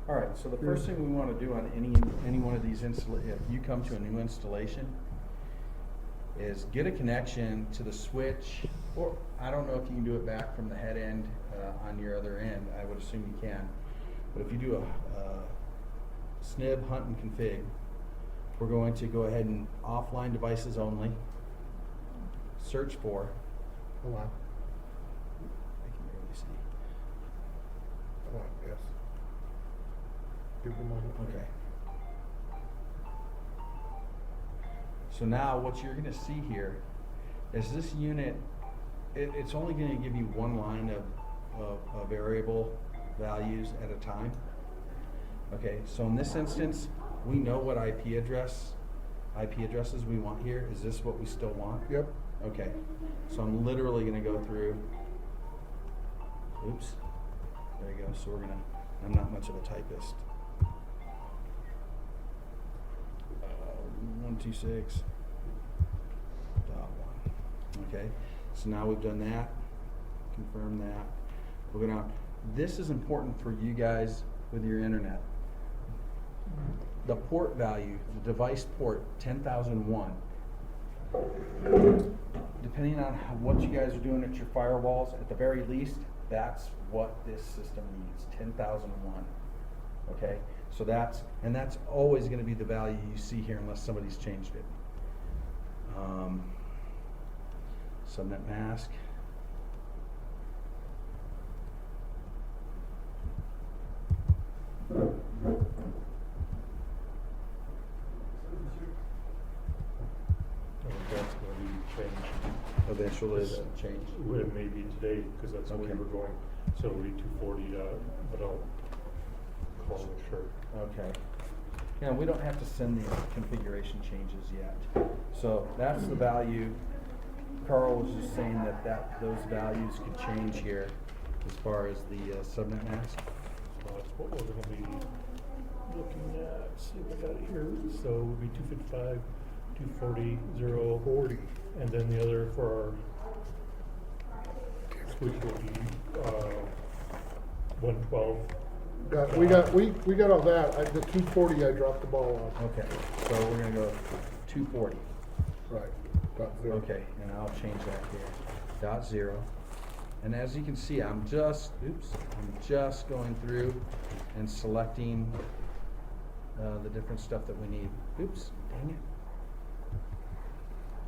All right, so the first thing we want to do on any one of these if you come to a new installation, is get a connection to the switch, or I don't know if you can do it back from the head end on your other end. I would assume you can. But if you do a snib hunt and config, we're going to go ahead and offline devices only, search for, Hold on. I can barely see. Hold on, yes. Give me a moment. Okay. So now what you're going to see here is this unit, it's only going to give you one line of variable values at a time. Okay, so in this instance, we know what IP addresses we want here. Is this what we still want? Yep. Okay, so I'm literally going to go through, oops, there you go. So I'm not much of a typist. 126.1. Okay, so now we've done that. Confirm that. We're gonna. This is important for you guys with your internet. The port value, the device port 10,001. Depending on what you guys are doing at your firewalls, at the very least, that's what this system needs. 10,001. Okay. So that's always going to be the value you see here unless somebody's changed it. Subnet mask. That's going to be changed. Eventually it'll change. Well, it may be today, because that's the way Okay. we're going. So it'll be 240, but I'll call it sure. Okay. Yeah, we don't have to send the configuration changes yet. So that's the value. Carl was just saying that those values could change here as far as the subnet mask. So that's what we're going to be looking at. Let's see what I got here. So it would be 255, 240, 0. 40. And then the other for our switch will be 112. We got all that. The 240 I dropped the ball on. Okay, so we're gonna go 240. Right. Dot zero. Okay, and I'll change that here. Dot zero. And as you can see, I'm just going through and selecting the different stuff that we need. Oops, dang it.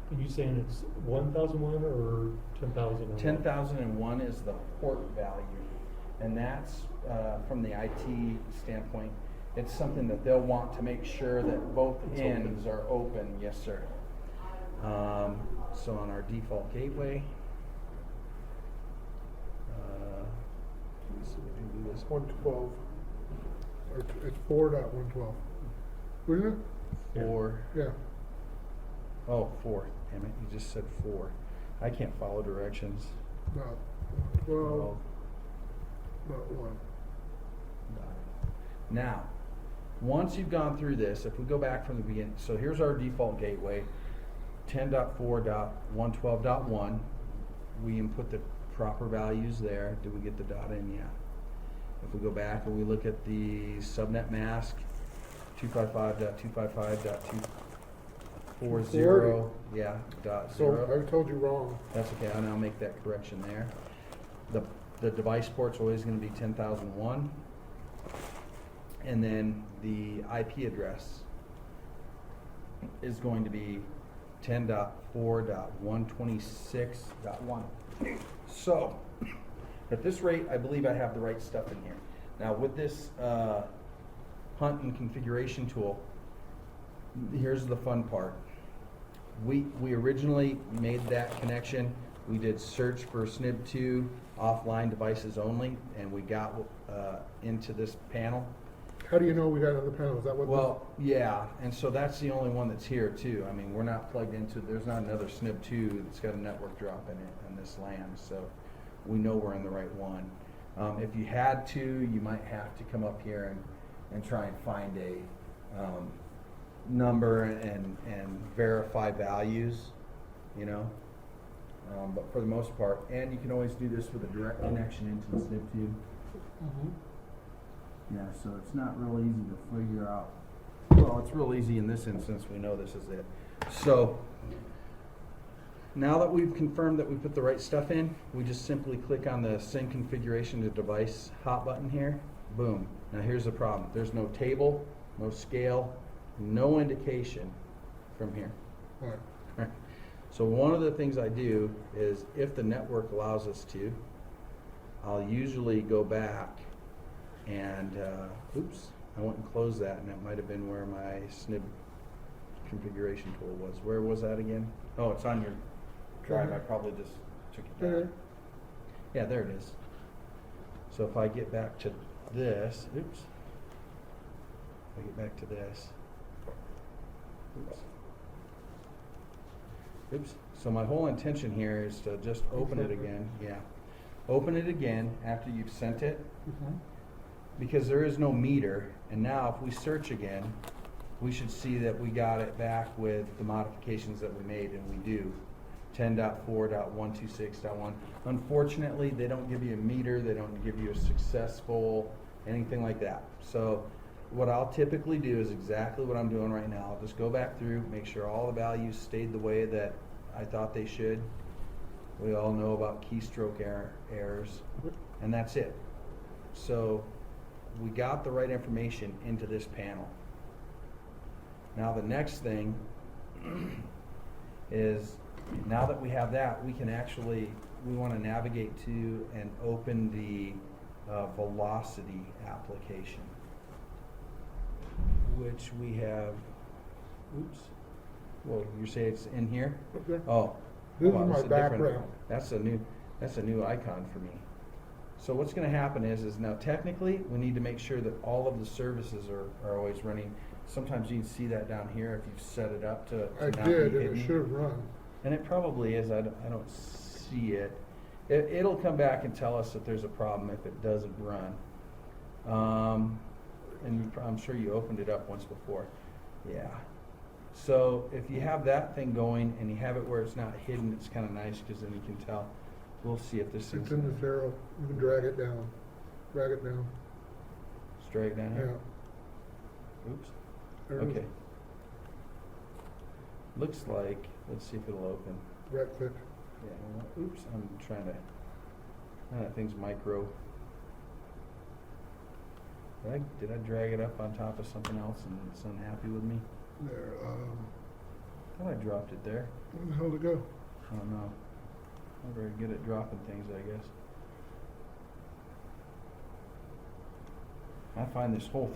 Are you saying it's 1,001 or 10,000? 10,001 is the port value, and that's from the IT standpoint. It's something that they'll want to make sure that both ends are open. Yes, sir. So on our default gateway, let's see if we can do this. 112. Or it's 4.112. Wouldn't it? 4. Yeah. Oh, 4. Damn it, you just said 4. I can't follow directions. Not 12. Not 1. Now, once you've gone through this, if we go back from the beginning, so here's our default gateway, 10.4.112.1. We input the proper values there. Did we get the dot in? Yeah. If we go back and we look at the subnet mask, 255.255.240, yeah, dot So zero. I told you wrong. That's okay, I'll now make that correction there. The device port's always going to be 10,001. And then the IP address is going to be 10.4.126.1. So, at this rate, I believe I have the right stuff in here. Now, with this hunt and configuration tool, here's the fun part. We originally made that connection. We did search for SNIB2 offline devices only, and we got into this panel. How do you know we got another panel? Is that what? Well, yeah, and so that's the only one that's here too. I mean, we're not plugged into, there's not another SNIB2 that's got a network drop in it in this LAN, so we know we're in the right one. If you had to, you might have to come up here and try and find a number and verify values, you know. But for the most part, and you can always do this with a direct connection into the SNIB2. Mm-hmm. Yeah, so it's not real easy to figure out. Well, it's real easy in this instance, we know this is it. So, now that we've confirmed that we put the right stuff in, we just simply click on the Send Configuration to Device hot button here. Boom. Now here's the problem. There's no table, no scale, no indication from here. Right. So one of the things I do is, if the network allows us to, I'll usually go back and, oops, I went and closed that, and that might have been where my SNP configuration tool was. Where was that again? Oh, it's on your drive. I probably just took it down. There. Yeah, there it is. So if I get back to this, oops. If I get back to this, oops. Oops. So my whole intention here is to just open it again. Yeah. Open it again after you've sent it, because there is no meter. And now if we search again, we should see that we got it back with the modifications that we made, and we do. 10.4.126.1. Unfortunately, they don't give you a meter, they don't give you a successful, anything like that. So what I'll typically do is exactly what I'm doing right now. I'll just go back through, make sure all the values stayed the way that I thought they should. We all know about keystroke errors, and that's it. So we got the right information into this panel. Now the next thing is, now that we have that, we can actually, we want to navigate to and open the Velocity application, which we have, oops, well, you say it's in here? Okay. Oh. This wow, is that's my a different- background. That's a new icon for me. So what's going to happen is now technically we need to make sure that all of the services are always running. Sometimes you can see that down here if you've set it up to I not did, be and hidden. it should have run. And it probably is. I don't see it. It'll come back and tell us that there's a problem if it doesn't run. And I'm sure you opened it up once before. Yeah. So if you have that thing going and you have it where it's not hidden, it's kind of nice, because then you can tell. We'll see if this It's is. in this arrow. You can drag it down. Drag it down. Straight down Yeah. here. Oops. There it is. Okay. Looks like, let's see if it'll open. Right click. Yeah, well, oops, I'm trying to, that thing's micro. Did I drag it up on top of something else and it's unhappy with me? There. I thought I dropped it there. Where the hell to go? I don't know. I'm very good at dropping things, I guess. I find this whole thing